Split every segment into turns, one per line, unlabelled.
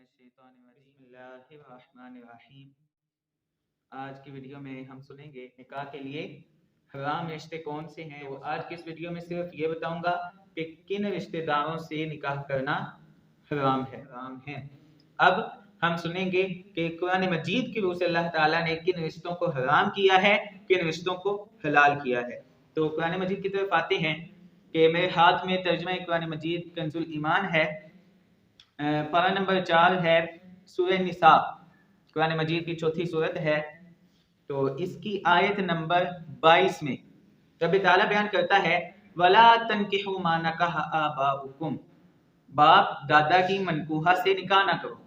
बिस्मिल्लाहिर्रहमानिर्रहीम। आज की वीडियो में हम सुनेंगे निकाह के लिए हराम रिश्ते कौन से हैं। तो आज की इस वीडियो में सिर्फ ये बताऊंगा कि किन रिश्तेदारों से निकाह करना हराम है। अब हम सुनेंगे कि कुरान मजीद की रूह से अल्लाह ताला ने किन रिश्तों को हराम किया है, किन रिश्तों को हलाल किया है। तो कुरान मजीद की तरफ आते हैं कि मेरे हाथ में तर्जुमा कुरान मजीद कंजुल ईमान है, पारा नंबर 4 है, सूरह निसा, कुरान मजीद की चौथी सूरत है। तो इसकी आयत नंबर 22 में रब ताला बयान करता है वला तनकिहु मा नकह आबाउकुम, बाप दादा की मनकूहा से निकाह ना करो।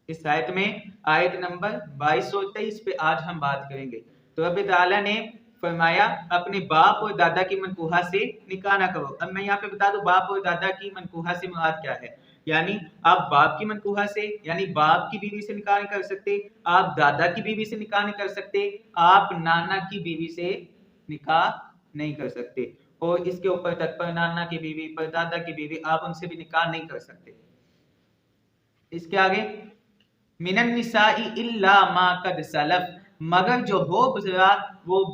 इस आयत में आयत नंबर 22 और 23 पे आज हम बात करेंगे। तो रब ताला ने फरमाया अपने बाप और दादा की मनकूहा से निकाह ना करो। अब मैं यहाँ पे बता दूं बाप और दादा की मनकूहा से मुराद क्या है। यानी आप बाप की मनकूहा से यानी बाप की बीवी से निकाह नहीं कर सकते, आप दादा की बीवी से निकाह नहीं कर सकते, आप नाना की बीवी से निकाह नहीं कर सकते, और इसके ऊपर तक पर नाना की बीवी, पर दादा की बीवी, आप उनसे भी निकाह नहीं कर सकते। इसके आगे मिनन निसाई इल्ला मा कद सलफ, मगर जो हो गुजरा वो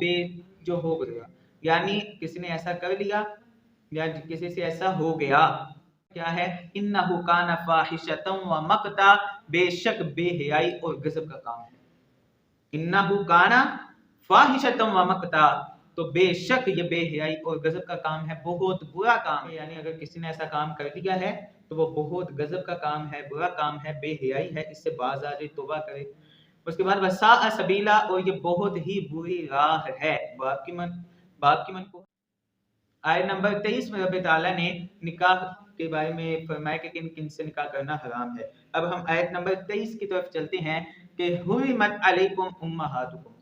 जो हो गुजरा, यानी किसी ने ऐसा कर लिया या किसी से ऐसा हो गया। क्या है? इन्नहु काना फाहिशतन व मक़ता, बेशक बेहयाई और गजब का काम है। इन्नहु काना फाहिशतन व मक़ता, तो बेशक ये बेहयाई और गजब का काम है, बहुत बुरा काम है। यानी अगर किसी ने ऐसा काम कर दिया है तो वो बहुत गजब का काम है, बुरा काम है, बेहयाई है, इससे बाज आ जाए, तौबा करे। उसके बाद वसा सबीला, और ये बहुत ही बुरी राह है बाप की मन को। आयत नंबर 23 में रब ताला ने निकाह के बारे में फरमाया कि किन किन से निकाह करना हराम है। अब हम आयत नंबर 23 की तरफ चलते हैं कि हुर्रिमत अलैकुम उम्महातुकुम,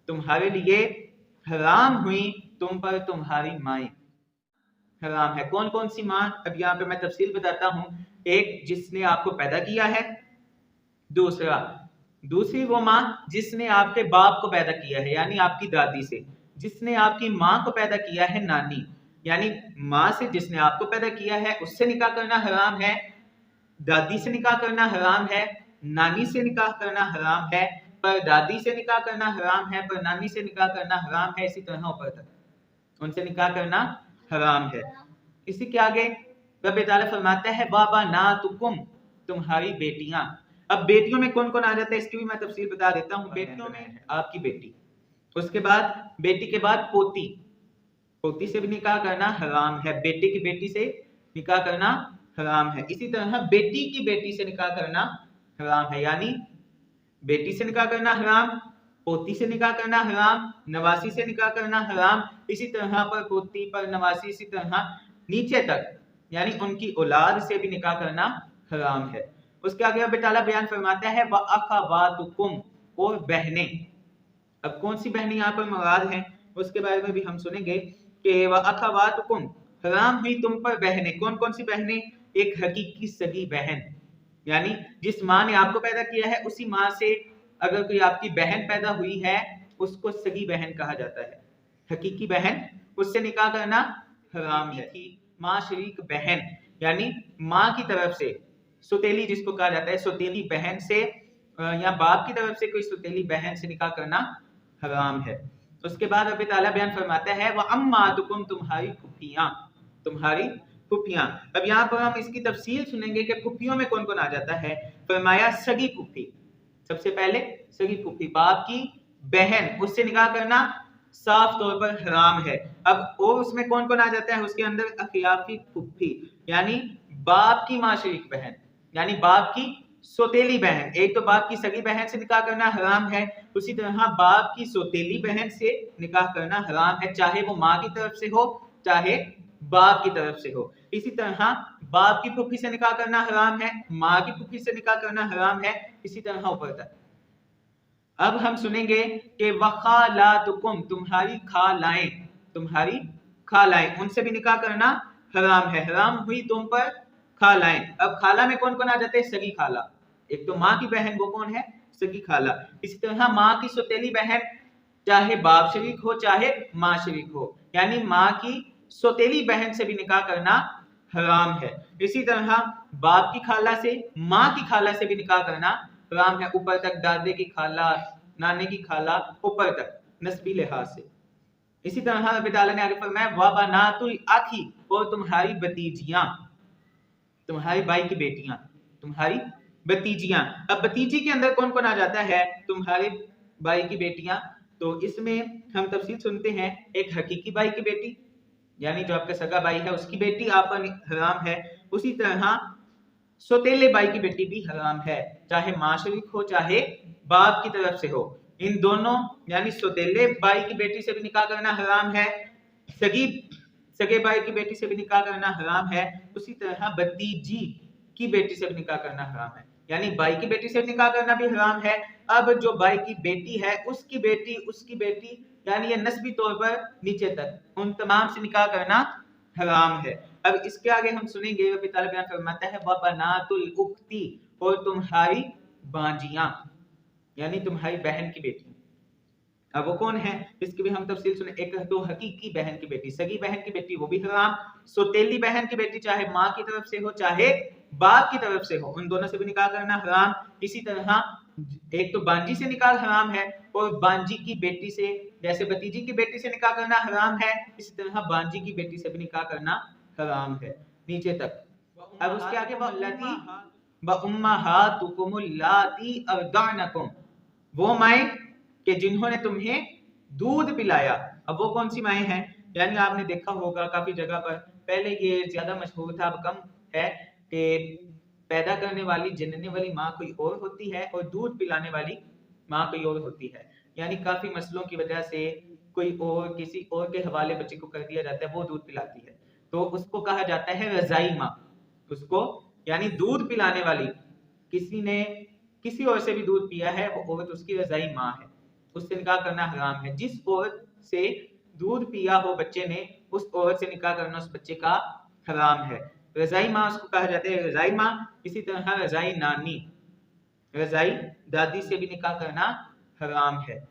तुम्हारे लिए हराम हुई तुम पर तुम्हारी माएं। हराम है कौन कौन सी मां? अब यहाँ पे मैं तफसील बताता हूँ। एक, जिसने आपको पैदा किया है। दूसरी वो माँ जिसने आपके बाप को पैदा किया है यानी आपकी दादी से। जिसने आपकी माँ को पैदा किया है, नानी, यानी माँ से जिसने आपको पैदा किया है उससे निकाह करना हराम है। दादी से निकाह करना हराम है, नानी से निकाह करना हराम है, पर दादी से निकाह करना हराम है, पर नानी से निकाह करना हराम है, इसी तरह ऊपर तक उनसे निकाह करना हराम है। इसी के आगे रब ताला फरमाता है बाबा ना तुकुम, तुम्हारी बेटियां। अब बेटियों में कौन कौन आ जाता है इसकी भी मैं तफसील बता देता हूँ। बेटियों में आपकी बेटी, उसके बाद बेटी के बाद पोती, पोती से भी निकाह करना हराम है, बेटे की बेटी से निकाह करना हराम है। इसी तरह बेटी की बेटी से निकाह करना हराम है, यानी बेटी से निकाह करना हराम, पोती से निकाह करना हराम, नवासी से निकाह करना हराम, इसी तरह पर पोती, पर नवासी, इसी तरह नीचे तक, यानी उनकी औलाद से भी निकाह करना हराम है। उसके आगे रब ताला बयान फरमाता है व अखवातुकुम, और बहनें। अब कौन सी बहनें यहाँ पर मुराद हैं उसके बारे में भी हम सुनेंगे कि व अखवातुकुम, हराम हुई तुम पर बहनें। कौन कौन सी बहनें? एक हकीकी सगी बहन, यानी जिस माँ ने आपको पैदा किया है उसी माँ से अगर कोई आपकी बहन पैदा हुई है उसको सगी बहन कहा जाता है। हकीकी बहन, उससे निकाह करना हराम है। माँ शरीक बहन, यानी माँ की तरफ से सुतेली जिसको कहा जाता है, सुतेली बहन से या बाप की तरफ से कोई सुतेली बहन से निकाह करना हराम है। उसके बाद रब ताला बयान फरमाता है व अम्मातुकुम, तुम्हारी फुफियां, तुम्हारी फुफियां। अब यहाँ पर हम इसकी तफसील सुनेंगे कि फुफियों में कौन कौन आ जाता है। फरमाया सगी फुफी, सबसे पहले सगी फुफी, बाप की बहन, उससे निकाह करना साफ तौर पर हराम है। अब और उसमें कौन कौन आ जाता है उसके अंदर? अखियाफी फुफी, यानी बाप की माँ शरीक बहन, यानी बाप की सोतेली बहन। एक तो बाप की सगी बहन से निकाह करना हराम है, उसी तरह बाप की सोतेली बहन से निकाह करना हराम है, चाहे वो माँ की तरफ से हो चाहे बाप की तरफ से हो। इसी तरह बाप की फूफी से निकाह करना हराम है, माँ की फूफी से निकाह करना हराम है, इसी तरह ऊपर तक। अब हम सुनेंगे कि वखालातुकुम, तुम्हारी खालाएं, तुम्हारी खालाएं, उनसे भी निकाह करना हराम है। हराम हुई तुम पर खालाएं। अब खाला में कौन कौन आ जाते हैं? सगी खाला, एक तो माँ की बहन, वो कौन है? सगी खाला। इसी तरह माँ की सौतेली बहन, चाहे बाप शरीक हो चाहे माँ शरीक हो, यानी माँ की सौतेली बहन से भी निकाह करना हराम है। इसी तरह बाप की खाला से, माँ की खाला से भी निकाह करना हराम है, ऊपर तक, दादे की खाला, नाने की खाला, ऊपर तक नस्बी लिहाज से। इसी तरह अल्लाह ताला ने आगे फरमाया व बनातुल अखी, और तुम्हारी भतीजियां, तुम्हारे भाई की बेटियां, तुम्हारी भतीजियां। अब भतीजी के अंदर कौन कौन आ जाता है? तुम्हारे भाई की बेटियां। तो इसमें हम तफसील सुनते हैं। एक हकीकी भाई की बेटी, यानी जो आपका सगा भाई है उसकी बेटी आप पर हराम है। उसी तरह सौतेले भाई की बेटी भी हराम है, चाहे माँ शरीक हो चाहे बाप की तरफ से हो। इन दोनों यानी सौतेले भाई की बेटी से भी निकाह करना हराम है, सगे भाई की बेटी से भी निकाह करना हराम है। उसी तरह भतीजी की बेटी से भी निकाह करना हराम है, यानी भाई की बेटी से निकाह करना भी हराम है। अब जो भाई की बेटी है उसकी बेटी यानी ये नस्बी तौर पर नीचे तक उन तमाम से निकाह करना हराम है। अब इसके आगे हम सुनेंगे रब्बी ताला बयान फरमाता है व बनातुल उख्ती, और तुम्हारी बांजियां यानी तुम्हारी बहन की बेटी। अब वो कौन है इसकी भी हम तफसील सुने। एक तो हकीकी बहन की बेटी, सगी बहन की बेटी, वो भी हराम। सौतेली बहन की बेटी चाहे माँ की तरफ से हो चाहे बाप की तरफ से हो, उन दोनों से भी निकाह करना हराम। इसी तरह एक तो बांजी से निकाह हराम है, और बांजी की बेटी से, जैसे भतीजी की बेटी से निकाह करना हराम है, इसी तरह बांजी की बेटी से भी निकाह करना हराम है नीचे तक। अब उसके आगे व उम्महातुकुमुल्लाती अरदानकुम, वो माएँ कि जिन्होंने तुम्हें दूध पिलाया। अब वो कौन सी माएँ हैं? यानी आपने देखा होगा काफी जगह पर, पहले ये ज्यादा मशहूर था, अब कम है, कि पैदा करने वाली, जनने वाली माँ कोई और होती है और दूध पिलाने वाली माँ कोई और होती है। यानी काफी मसलों की वजह से कोई और किसी और के हवाले बच्चे को कर दिया जाता है, वो दूध पिलाती है, तो उसको कहा जाता है रजाई माँ। उसको यानी दूध पिलाने वाली, किसी ने किसी और से भी दूध पिया है, वो औरत उसकी रजाई माँ है, उससे निकाह करना हराम है। जिस औरत से दूध पिया हो बच्चे ने, उस औरत से निकाह करना उस बच्चे का हराम है। रजाई माँ उसको कहा जाता है, रजाई माँ। इसी तरह रजाई नानी, रजाई दादी से भी निकाह करना हराम है।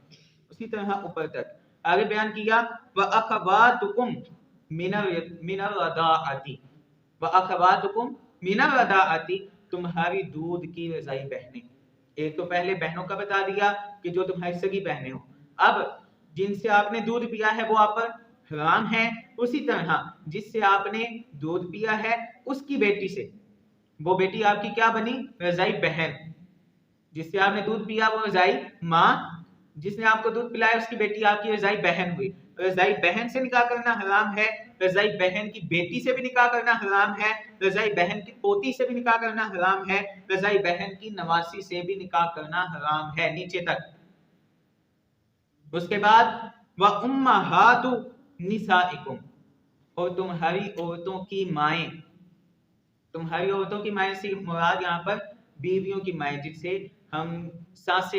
उसी तरह ऊपर तक आगे बयान किया व अखवातुकुम मिनर रदाअती, व अखवातुकुम मिनर रदाअती, तुम्हारी दूध की रजाई बहनें। एक तो पहले बहनों का बता दिया कि जो तुम्हारी सगी बहनें हो। अब जिनसे आपने दूध पिया है वो आप पर हराम है। उसी तरह जिससे आपने दूध पिया है उसकी बेटी से, वो बेटी आपकी क्या बनी? रजाई बहन। जिससे आपने दूध पिया वो रजाई माँ, जिसने आपको दूध पिलाया उसकी बेटी आपकी रजाई बहन हुई। रजाई बहन से निकाह करना हराम है, रजाई बहन की बेटी से भी निकाह करना हराम है, रजाई बहन की पोती से भी निकाह करना हराम है, रजाई बहन की नवासी से भी निकाह करना हराम है नीचे तक। उसके बाद व उम्महातु निसाइकुम, और तुम्हारी औरतों की माएँ। तुम्हारी औरतों की माएँ से मुराद यहाँ पर बीवियों की माएँ, जिसे हम सास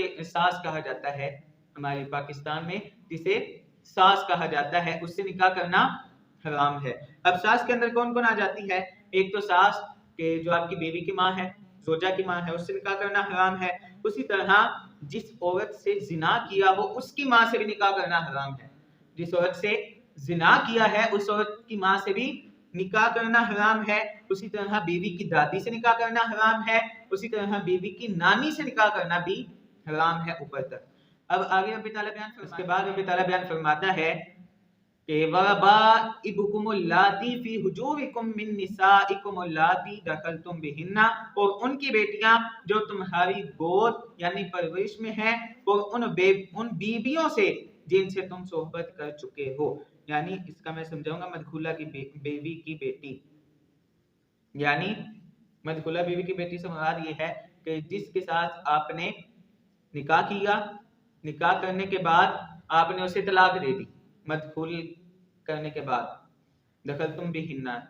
कहा जाता है हमारे पाकिस्तान में, जिसे सास कहा जाता है, उससे निकाह करना हराम है। अब सास के अंदर कौन कौन आ जाती है? एक तो सास के जो आपकी बीवी की माँ है, जोजा की माँ है, उससे निकाह करना हराम है। उसी तरह जिस औरत से जिना किया हो उसकी माँ से भी निकाह करना हराम है। जिस औरत से जिना किया है उस औरत की माँ से भी निकाह करना हराम है। उसी तरह बीवी की दादी से निकाह करना हराम है। उसी तरह बीवी की नानी से निकाह करना भी हराम है ऊपर तक। अब आगे रब्बी ताला बयान, उसके बाद रब्बी ताला बयान फरमाता है कि वबाइबुकुमुल्लाती फी हुजूरिकुम मिन निसाइकुमुल्लाती दखलतुम बिहिन्ना, और उनकी बेटियां जो तुम्हारी गोद यानी परवरिश में हैं, और उन बीबियों से जिनसे तुम सोहबत कर चुके हो। यानी इसका मैं समझाऊंगा, मदखुला की बीवी की बेटी, यानी मदखुला बीवी की बेटी से मुराद ये है कि जिसके साथ आपने निकाह किया, निकाह करने के बाद आपने उसे तलाक दे दी, मदखुल करने के बाद, दखल तुम भी हिन्ना,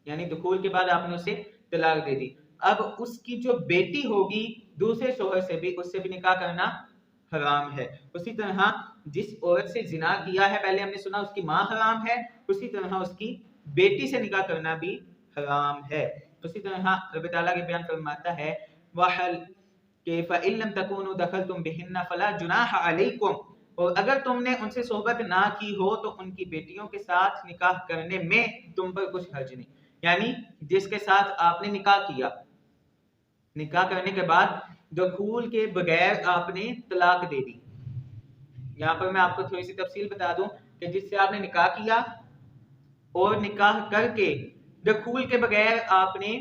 यानी दुखूल के बाद आपने उसे तलाक दे दी। अब उसकी जो बेटी होगी दूसरे शोहर से भी, उससे भी निकाह करना हराम है। उसी तरह जिस औरत से जिना किया है, पहले हमने सुना उसकी माँ हराम है, उसी तरह उसकी बेटी से निकाह करना भी हराम है। उसी तरह रब ताला के बयान फरमाता है वहल के फ़इल्लम तकूनु दखलतुम बिहिन्ना फला जुनाह अलैकुम, और अगर तुमने उनसे सोहबत ना की हो तो उनकी बेटियों के साथ निकाह करने में तुम पर कुछ हर्ज नहीं। यानी जिसके साथ आपने निकाह किया, निकाह करने के बाद दखूल के बगैर आपने तलाक दे दी। यहाँ पर मैं आपको थोड़ी सी तफसील बता दूं कि जिससे आपने निकाह किया और निकाह करके दखूल के बगैर आपने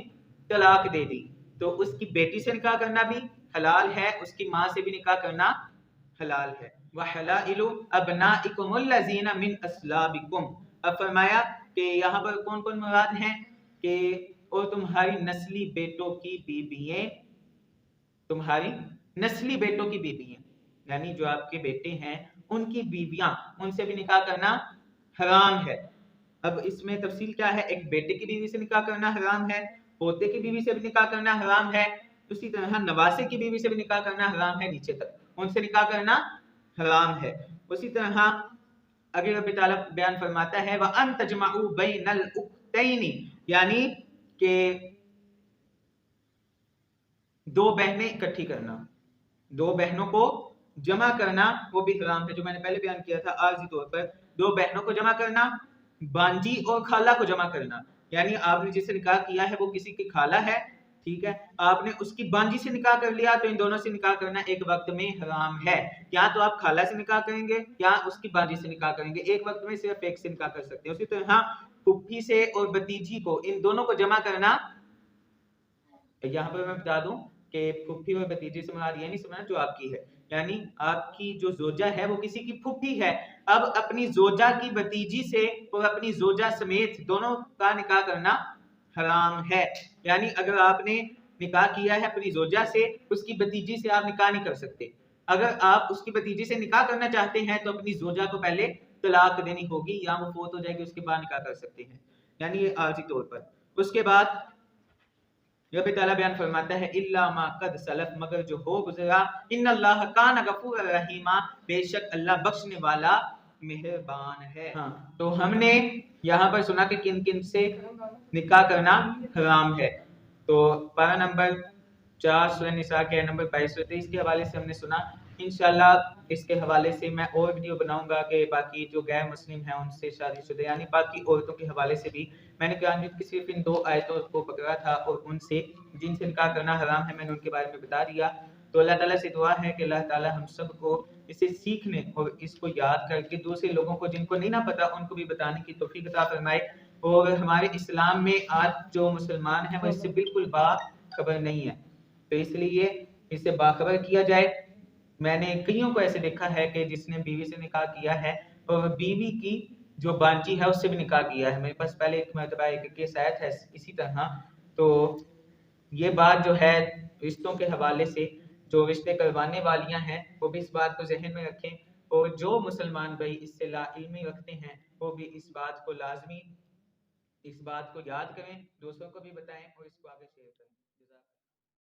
तलाक दे दी, तो उसकी बेटी से निकाह करना भी हलाल है, उसकी माँ से भी निकाह करना हलाल है। वहलाइलु अबनाइकुमुल्लज़ीना मिन अस्लाबिकुम, अब फरमाया कि यहाँ पर कौन कौन मुराद हैं कि और तुम्हारी नस्ली बेटों की बीवियां, तुम्हारी नस्ली बेटों की बीवियां यानी जो आपके बेटे हैं उनकी बीवियां, उनसे भी निकाह करना हराम है। अब इसमें तफसील क्या है, एक बेटे की बीवी से निकाह करना हराम है, पोते की बीवी से भी निकाह करना हराम है, उसी तरह नवासे की बीवी से भी निकाह करना हराम है, नीचे तक उनसे निकाह करना हराम है। उसी तरह आगे रब्बी ताला बयान फरमाता है व अन तजमाउ बैनल उख्तैनी, यानी कि दो बहनें इकट्ठी करना, दो बहनों को जमा करना वो भी हराम है, जो मैंने पहले बयान किया था आर्जी तौर पर। दो बहनों को जमा करना, बांजी और खाला को जमा करना, यानी आपने जिससे निकाह किया है वो किसी की खाला है, ठीक है, आपने उसकी बांजी से निकाह कर लिया, तो इन दोनों से निकाह करना एक वक्त में हराम है। या तो आप खाला से निकाह करेंगे या उसकी बांजी से निकाह करेंगे, एक वक्त में सिर्फ एक से निकाह कर सकते हैं। उसी तरह फुफ्फी से और भतीजी को, इन दोनों को जमा करना, यहाँ पर मैं बता दूं कि फुफ्फी और भतीजे से मुराद ये नहीं समझना जो आपकी है, यानी आपकी जो जोजा है वो किसी की फुफ्फी है, अब अपनी जोजा की भतीजी से और अपनी जोजा समेत दोनों का निकाह करना हराम है। यानी अगर आपने निकाह किया है अपनी जोजा से, उसकी भतीजी से आप निकाह नहीं कर सकते। अगर आप उसकी भतीजी से निकाह करना चाहते हैं तो अपनी जोजा को पहले तलाक देनी होगी, या वो फोत हो जाएगी उसके बाद निकाह कर सकते हैं, यानी ये आर्जी तौर पर। उसके बाद रब्बी ताला बयान फरमाता है इल्ला मा कद सलफ, मगर जो हो गुजरा, इन्नल्लाह कान गफूर रहीमा, बेशक अल्लाह बख्शने वाला मेहरबान है। हाँ, तो हमने यहाँ पर सुना कि किन किन से निकाह करना हराम है। तो पारा नंबर 4 सूरह निसा के नंबर 22-23 के हवाले से हमने सुना। इंशाल्लाह इसके हवाले से मैं और वीडियो बनाऊंगा कि बाकी जो गैर मुस्लिम हैं उनसे शादीशुदा यानी बाकी औरतों के हवाले से भी। मैंने कुरान की सिर्फ इन 2 आयतों को पकड़ा था और उनसे जिनसे निकाह करना हराम है मैंने उनके बारे में बता दिया। तो अल्लाह ताला से दुआ है कि अल्लाह ताला हम सबको इसे सीखने और इसको याद करके दूसरे लोगों को जिनको नहीं ना पता उनको भी बताने की तौफीक अता फरमाए। और हमारे इस्लाम में आज जो मुसलमान हैं वो इससे बिल्कुल बाखबर नहीं है, तो इसलिए इसे बाखबर किया जाए। मैंने कईयों को ऐसे देखा है कि जिसने बीवी से निकाह किया है और बीवी की जो बांची है उससे भी निकाह किया है। मेरे पास पहले एक मरतबा एक केस आया था इसी तरह। तो ये बात जो है रिश्तों के हवाले से जो रिश्ते करवाने वालियां हैं वो भी इस बात को जहन में रखें, और जो मुसलमान भाई इससे लाइल्मी रखते हैं वो भी इस बात को लाजमी, इस बात को याद करें, दूसरों को भी बताएं और इसको आगे शेयर करें।